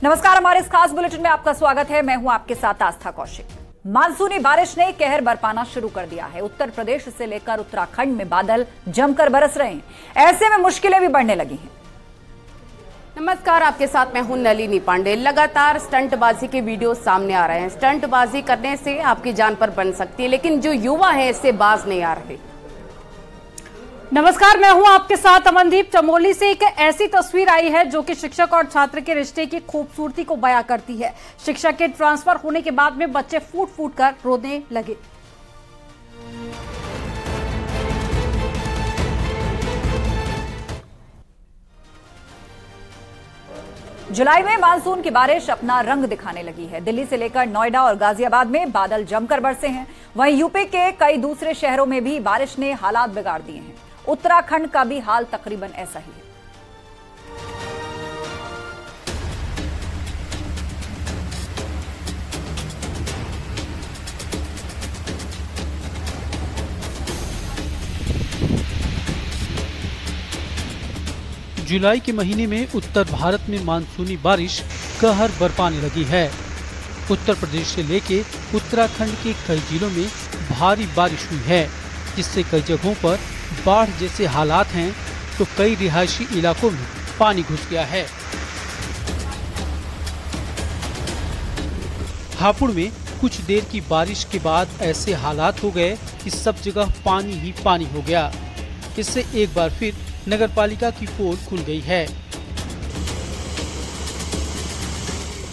नमस्कार, हमारे इस खास बुलेटिन में आपका स्वागत है। मैं हूं आपके साथ आस्था कौशिक। मानसूनी बारिश ने कहर बरपाना शुरू कर दिया है। उत्तर प्रदेश से लेकर उत्तराखंड में बादल जमकर बरस रहे हैं। ऐसे में मुश्किलें भी बढ़ने लगी हैं। नमस्कार, आपके साथ मैं हूं नलिनी पांडे। लगातार स्टंटबाजी के वीडियो सामने आ रहे हैं। स्टंटबाजी करने से आपकी जान पर बन सकती है, लेकिन जो युवा हैं इससे बाज नहीं आ रहे। नमस्कार, मैं हूं आपके साथ अमनदीप। चमोली से एक ऐसी तस्वीर आई है जो कि शिक्षक और छात्र के रिश्ते की खूबसूरती को बयां करती है। शिक्षक के ट्रांसफर होने के बाद में बच्चे फूट फूट कर रोने लगे। जुलाई में मानसून की बारिश अपना रंग दिखाने लगी है। दिल्ली से लेकर नोएडा और गाजियाबाद में बादल जमकर बरसे हैं। वहीं यूपी के कई दूसरे शहरों में भी बारिश ने हालात बिगाड़ दिए हैं। उत्तराखंड का भी हाल तकरीबन ऐसा ही है। जुलाई के महीने में उत्तर भारत में मानसूनी बारिश कहर बरपाने लगी है। उत्तर प्रदेश से लेके उत्तराखंड के कई जिलों में भारी बारिश हुई है, जिससे कई जगहों पर बाढ़ जैसे हालात हैं, तो कई रिहायशी इलाकों में पानी घुस गया है। हापुड़ में कुछ देर की बारिश के बाद ऐसे हालात हो गए कि सब जगह पानी ही पानी हो गया। इससे एक बार फिर नगरपालिका की पोल खुल गई है।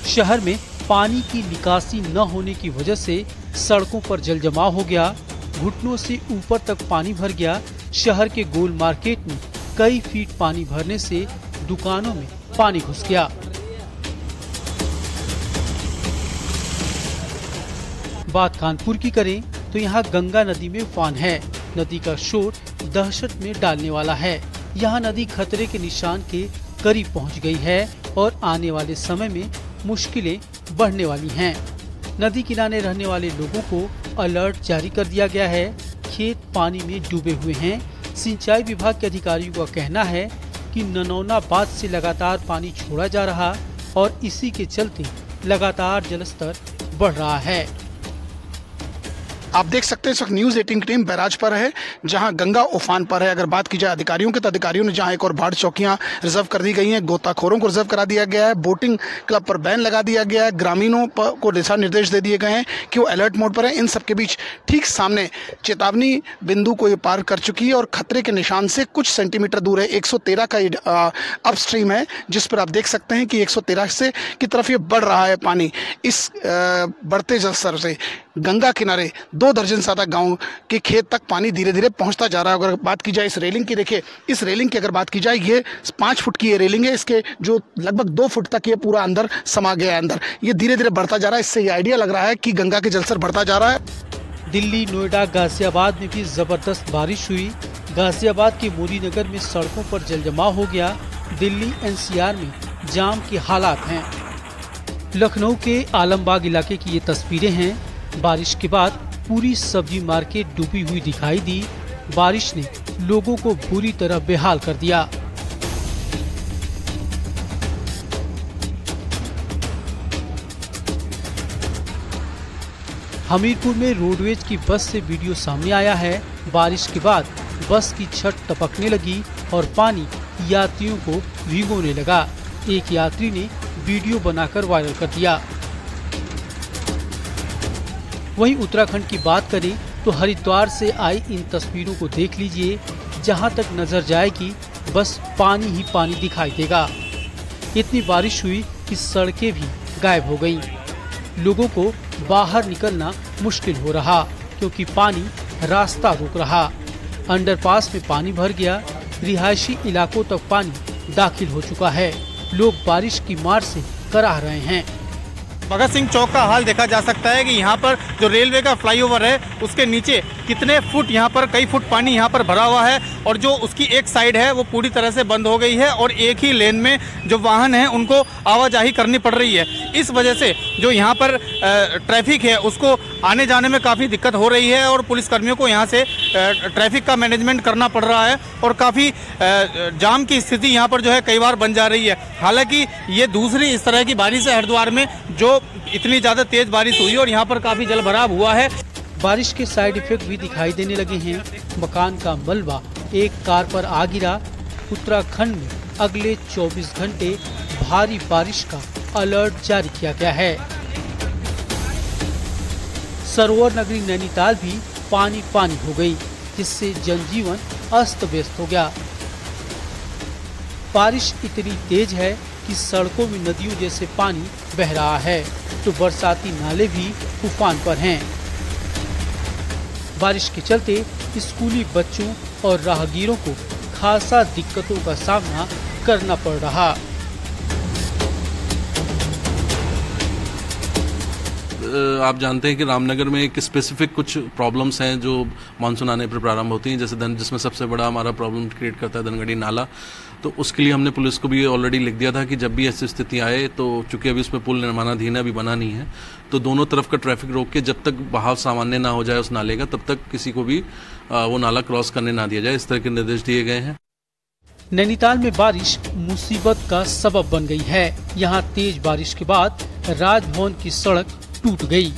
शहर में पानी की निकासी न होने की वजह से सड़कों पर जलजमाव हो गया। घुटनों से ऊपर तक पानी भर गया। शहर के गोल मार्केट में कई फीट पानी भरने से दुकानों में पानी घुस गया। बात कानपुर की करें तो यहाँ गंगा नदी में उफान है। नदी का शोर दहशत में डालने वाला है। यहाँ नदी खतरे के निशान के करीब पहुँच गई है और आने वाले समय में मुश्किलें बढ़ने वाली हैं। नदी किनारे रहने वाले लोगों को अलर्ट जारी कर दिया गया है। खेत पानी में डूबे हुए हैं। सिंचाई विभाग के अधिकारियों का कहना है कि ननौना बांध से लगातार पानी छोड़ा जा रहा और इसी के चलते लगातार जलस्तर बढ़ रहा है। आप देख सकते हैं इस वक्त न्यूज़ 18 की टीम बैराज पर है, जहां गंगा उफान पर है। अगर बात की जाए अधिकारियों की, तो अधिकारियों ने जहां एक और बाढ़ चौकियां रिजर्व कर दी गई हैं, गोताखोरों को रिजर्व करा दिया गया है, बोटिंग क्लब पर बैन लगा दिया गया है, ग्रामीणों को दिशा निर्देश दे दिए गए हैं कि वो अलर्ट मोड पर है। इन सबके बीच ठीक सामने चेतावनी बिंदु को ये पार कर चुकी है और खतरे के निशान से कुछ सेंटीमीटर दूर है। 113 का अपस्ट्रीम है, जिस पर आप देख सकते हैं कि 113 से की तरफ ये बढ़ रहा है पानी। इस बढ़ते जलस्तर से गंगा किनारे 2 दर्जन से ज्यादा गांव के खेत तक पानी धीरे धीरे पहुंचता जा रहा है। अगर बात की जाए इस रेलिंग की, देखिए इस रेलिंग की अगर बात की जाए, ये 5 फुट की ये रेलिंग है। इसके जो लगभग 2 फुट तक ये पूरा अंदर समा गया है। अंदर ये धीरे धीरे बढ़ता जा रहा है। इससे ये आइडिया लग रहा है कि गंगा के जलस्तर बढ़ता जा रहा है। दिल्ली, नोएडा, गाजियाबाद में भी जबरदस्त बारिश हुई। गाजियाबाद के मोदी नगर में सड़कों पर जलजमाव हो गया। दिल्ली एनसीआर में जाम के हालात हैं। लखनऊ के आलमबाग इलाके की ये तस्वीरें हैं। बारिश के बाद पूरी सब्जी मार्केट डूबी हुई दिखाई दी। बारिश ने लोगों को बुरी तरह बेहाल कर दिया। हमीरपुर में रोडवेज की बस से वीडियो सामने आया है। बारिश के बाद बस की छत टपकने लगी और पानी यात्रियों को भिगोने लगा। एक यात्री ने वीडियो बनाकर वायरल कर दिया। वहीं उत्तराखंड की बात करें तो हरिद्वार से आई इन तस्वीरों को देख लीजिए। जहां तक नजर जाएगी बस पानी ही पानी दिखाई देगा। इतनी बारिश हुई कि सड़कें भी गायब हो गईं। लोगों को बाहर निकलना मुश्किल हो रहा क्योंकि पानी रास्ता रोक रहा। अंडरपास में पानी भर गया। रिहायशी इलाकों तक पानी दाखिल हो चुका है। लोग बारिश की मार से कराह रहे हैं। भगत सिंह चौक का हाल देखा जा सकता है कि यहाँ पर जो रेलवे का फ्लाईओवर है उसके नीचे कितने फुट यहाँ पर कई फुट पानी यहाँ पर भरा हुआ है और जो उसकी एक साइड है वो पूरी तरह से बंद हो गई है और एक ही लेन में जो वाहन हैं उनको आवाजाही करनी पड़ रही है। इस वजह से जो यहाँ पर ट्रैफिक है उसको आने जाने में काफ़ी दिक्कत हो रही है और पुलिसकर्मियों को यहाँ से ट्रैफिक का मैनेजमेंट करना पड़ रहा है और काफ़ी जाम की स्थिति यहाँ पर जो है कई बार बन जा रही है। हालांकि ये दूसरी इस तरह की बारिश है हरिद्वार में जो इतनी ज़्यादा तेज़ बारिश हुई और यहाँ पर काफ़ी जलभराव हुआ है। बारिश के साइड इफेक्ट भी दिखाई देने लगे हैं। मकान का मलबा एक कार पर आ गिरा। उत्तराखंड में अगले 24 घंटे भारी बारिश का अलर्ट जारी किया गया है। सरोवर नगरी नैनीताल भी पानी पानी हो गई, जिससे जनजीवन अस्त व्यस्त हो गया। बारिश इतनी तेज है कि सड़कों में नदियों जैसे पानी बह रहा है, तो बरसाती नाले भी उफान पर हैं। बारिश के चलते स्कूली बच्चों और राहगीरों को खासा दिक्कतों का सामना करना पड़ रहा। आप जानते हैं कि रामनगर में एक स्पेसिफिक कुछ प्रॉब्लम्स हैं जो मानसून आने पर प्रारंभ होती हैं, जैसे जिसमें सबसे बड़ा हमारा प्रॉब्लम क्रिएट करता है धनगढ़ी नाला। तो उसके लिए हमने पुलिस को भी ऑलरेडी लिख दिया था कि जब भी ऐसी स्थिति आए तो चूंकि अभी उसमें पुल निर्माणाधीन है, अभी बना नहीं है, तो दोनों तरफ का ट्रैफिक रोक के जब तक बहाव सामान्य ना हो जाए उस नाले का, तब तक किसी को भी वो नाला क्रॉस करने ना दिया जाए। इस तरह के निर्देश दिए गए हैं। नैनीताल में बारिश मुसीबत का सबब बन गई है। यहाँ तेज बारिश के बाद राजभवन की सड़क टूट गई।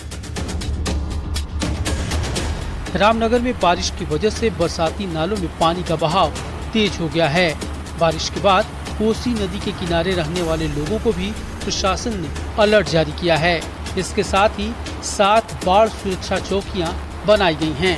रामनगर में बारिश की वजह से बरसाती नालों में पानी का बहाव तेज हो गया है। बारिश के बाद कोसी नदी के किनारे रहने वाले लोगों को भी प्रशासन ने अलर्ट जारी किया है। इसके साथ ही 7 बाढ़ सुरक्षा चौकियां बनाई गई हैं।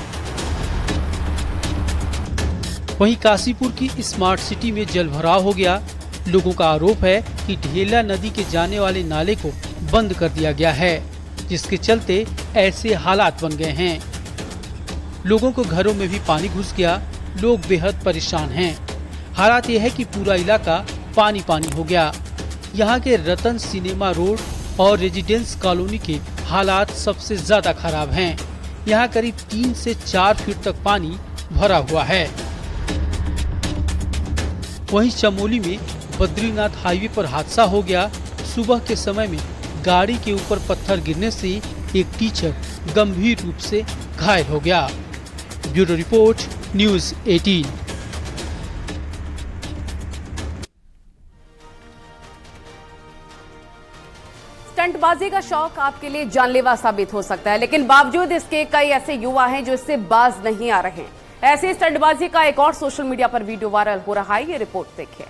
वहीं काशीपुर की स्मार्ट सिटी में जलभराव हो गया। लोगों का आरोप है कि ढेला नदी के जाने वाले नाले को बंद कर दिया गया है, जिसके चलते ऐसे हालात बन गए हैं। लोगों को घरों में भी पानी घुस गया। लोग बेहद परेशान हैं। हालात यह है कि पूरा इलाका पानी पानी हो गया। यहाँ के रतन सिनेमा रोड और रेजिडेंस कॉलोनी के हालात सबसे ज्यादा खराब हैं। यहाँ करीब 3 से 4 फीट तक पानी भरा हुआ है। वहीं चमोली में बद्रीनाथ हाईवे पर हादसा हो गया। सुबह के समय में गाड़ी के ऊपर पत्थर गिरने से एक टीचर गंभीर रूप से घायल हो गया। Bureau report, news 18। स्टंटबाजी का शौक आपके लिए जानलेवा साबित हो सकता है, लेकिन बावजूद इसके कई ऐसे युवा हैं जो इससे बाज नहीं आ रहे हैं। ऐसी स्टंटबाजी का एक और सोशल मीडिया पर वीडियो वायरल हो रहा है। ये रिपोर्ट देखिए।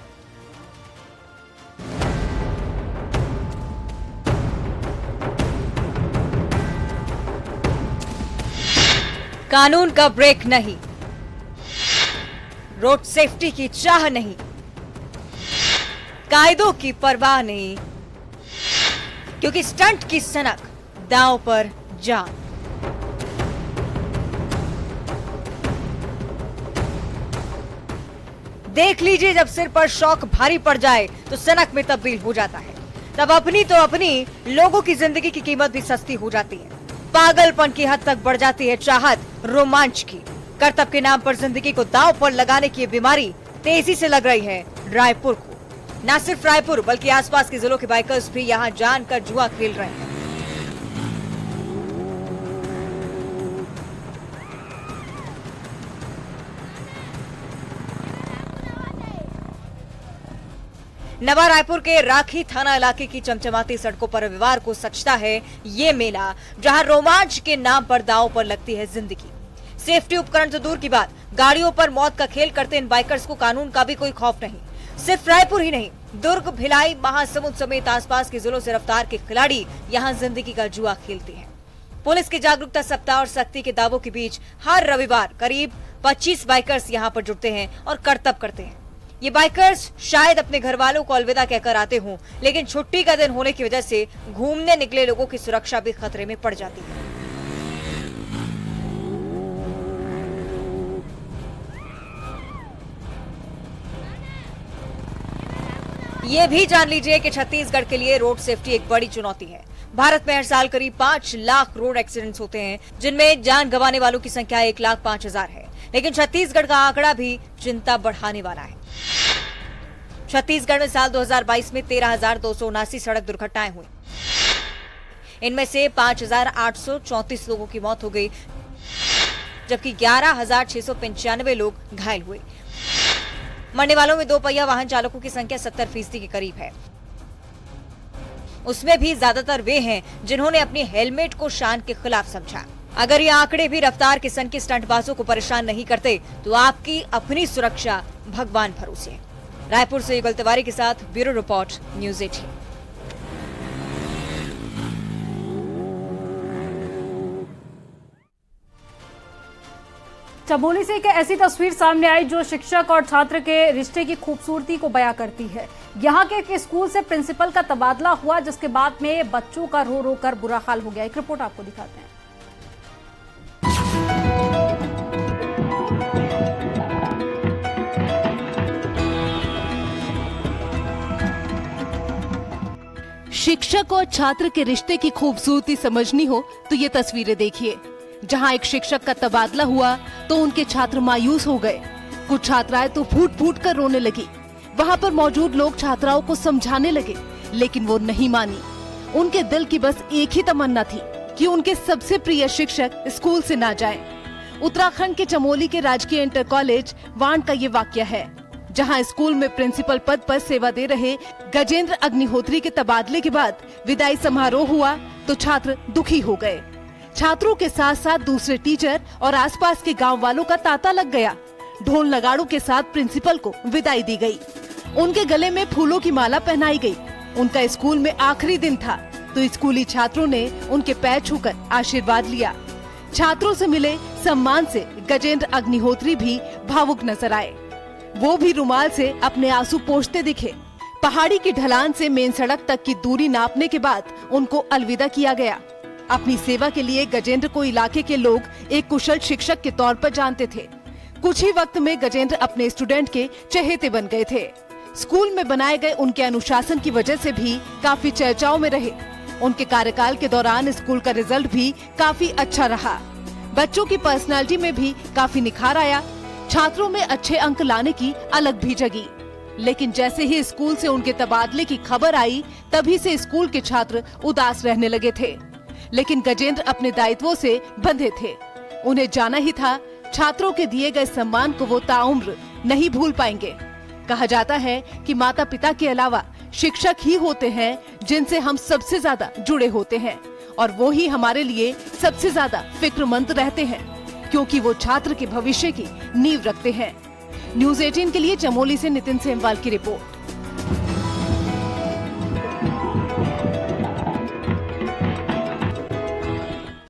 कानून का ब्रेक नहीं, रोड सेफ्टी की चाह नहीं, कायदों की परवाह नहीं, क्योंकि स्टंट की सनक, दांव पर जान। देख लीजिए, जब सिर पर शौक भारी पड़ जाए तो सनक में तब्दील हो जाता है। तब अपनी तो अपनी, लोगों की जिंदगी की कीमत भी सस्ती हो जाती है। पागलपन की हद तक बढ़ जाती है चाहत रोमांच की। कर्तव्य के नाम पर जिंदगी को दांव पर लगाने की बीमारी तेजी से लग रही है रायपुर को। न सिर्फ रायपुर बल्कि आसपास के जिलों के बाइकर्स भी यहां जानकर जुआ खेल रहे हैं। नवा रायपुर के राखी थाना इलाके की चमचमाती सड़कों पर रविवार को सजता है ये मेला, जहां रोमांच के नाम पर दांव पर लगती है जिंदगी। सेफ्टी उपकरण तो दूर की बात, गाड़ियों पर मौत का खेल करते इन बाइकर्स को कानून का भी कोई खौफ नहीं। सिर्फ रायपुर ही नहीं, दुर्ग, भिलाई, महासमुंद समेत आसपास के जिलों से रफ्तार के खिलाड़ी यहां जिंदगी का जुआ खेलते हैं। पुलिस के जागरूकता सप्ताह और सख्ती के दावों के बीच हर रविवार करीब 25 बाइकर्स यहां पर जुटते हैं और करतब करते हैं। ये बाइकर्स शायद अपने घर वालों को अलविदा कहकर आते हों, लेकिन छुट्टी का दिन होने की वजह से घूमने निकले लोगों की सुरक्षा भी खतरे में पड़ जाती है। ये भी जान लीजिए कि छत्तीसगढ़ के लिए रोड सेफ्टी एक बड़ी चुनौती है। भारत में हर साल करीब 5 लाख रोड एक्सीडेंट्स होते हैं, जिनमें जान गंवाने वालों की संख्या 1,05,000 है। लेकिन छत्तीसगढ़ का आंकड़ा भी चिंता बढ़ाने वाला है। छत्तीसगढ़ में साल 2022 में 13,279 सड़क दुर्घटनाएं हुई। इनमें से 5,834 लोगों की मौत हो गई, जबकि 11,695 लोग घायल हुए। मरने वालों में 2 पहिया वाहन चालकों की संख्या 70% के करीब है। उसमें भी ज्यादातर वे हैं जिन्होंने अपनी हेलमेट को शान के खिलाफ समझा। अगर ये आंकड़े भी रफ्तार के सन के स्टंटबाजों को परेशान नहीं करते तो आपकी अपनी सुरक्षा भगवान भरोसे है। रायपुर से युगल तिवारी के साथ ब्यूरो रिपोर्ट, न्यूज़ 18। चमोली से एक ऐसी तस्वीर सामने आई जो शिक्षक और छात्र के रिश्ते की खूबसूरती को बयां करती है। यहाँ के एक स्कूल से प्रिंसिपल का तबादला हुआ, जिसके बाद में बच्चों का रो रो कर बुरा हाल हो गया। एक रिपोर्ट आपको दिखाते हैं। शिक्षक और छात्र के रिश्ते की खूबसूरती समझनी हो तो ये तस्वीरें देखिए। जहां एक शिक्षक का तबादला हुआ तो उनके छात्र मायूस हो गए। कुछ छात्राएं तो फूट फूट कर रोने लगी। वहां पर मौजूद लोग छात्राओं को समझाने लगे, लेकिन वो नहीं मानी। उनके दिल की बस एक ही तमन्ना थी कि उनके सबसे प्रिय शिक्षक स्कूल से ना जाएं। उत्तराखंड के चमोली के राजकीय इंटर कॉलेज वांड का ये वाकया है, जहां स्कूल में प्रिंसिपल पद पर सेवा दे रहे गजेंद्र अग्निहोत्री के तबादले के बाद विदाई समारोह हुआ तो छात्र दुखी हो गए। छात्रों के साथ साथ दूसरे टीचर और आसपास के गांव वालों का तांता लग गया। ढोल नगाड़ों के साथ प्रिंसिपल को विदाई दी गई। उनके गले में फूलों की माला पहनाई गई। उनका स्कूल में आखिरी दिन था तो स्कूली छात्रों ने उनके पैर छूकर आशीर्वाद लिया। छात्रों से मिले सम्मान से गजेंद्र अग्निहोत्री भी भावुक नजर आए। वो भी रुमाल से अपने आंसू पोंछते दिखे। पहाड़ी की ढलान से मेन सड़क तक की दूरी नापने के बाद उनको अलविदा किया गया। अपनी सेवा के लिए गजेंद्र को इलाके के लोग एक कुशल शिक्षक के तौर पर जानते थे। कुछ ही वक्त में गजेंद्र अपने स्टूडेंट के चहेते बन गए थे। स्कूल में बनाए गए उनके अनुशासन की वजह से भी काफी चर्चाओं में रहे। उनके कार्यकाल के दौरान स्कूल का रिजल्ट भी काफी अच्छा रहा। बच्चों की पर्सनालिटी में भी काफी निखार आया। छात्रों में अच्छे अंक लाने की अलग भी जगी। लेकिन जैसे ही स्कूल से उनके तबादले की खबर आई, तभी से स्कूल के छात्र उदास रहने लगे थे। लेकिन गजेंद्र अपने दायित्वों से बंधे थे। उन्हें जाना ही था, छात्रों के दिए गए सम्मान को वो ताउम्र नहीं भूल पाएंगे। कहा जाता है कि माता पिता के अलावा शिक्षक ही होते हैं जिनसे हम सबसे ज्यादा जुड़े होते हैं, और वो ही हमारे लिए सबसे ज्यादा फिक्रमंद रहते हैं, क्योंकि वो छात्र के भविष्य की नींव रखते हैं। न्यूज़ 18 के लिए चमोली से नितिन सेमवाल की रिपोर्ट।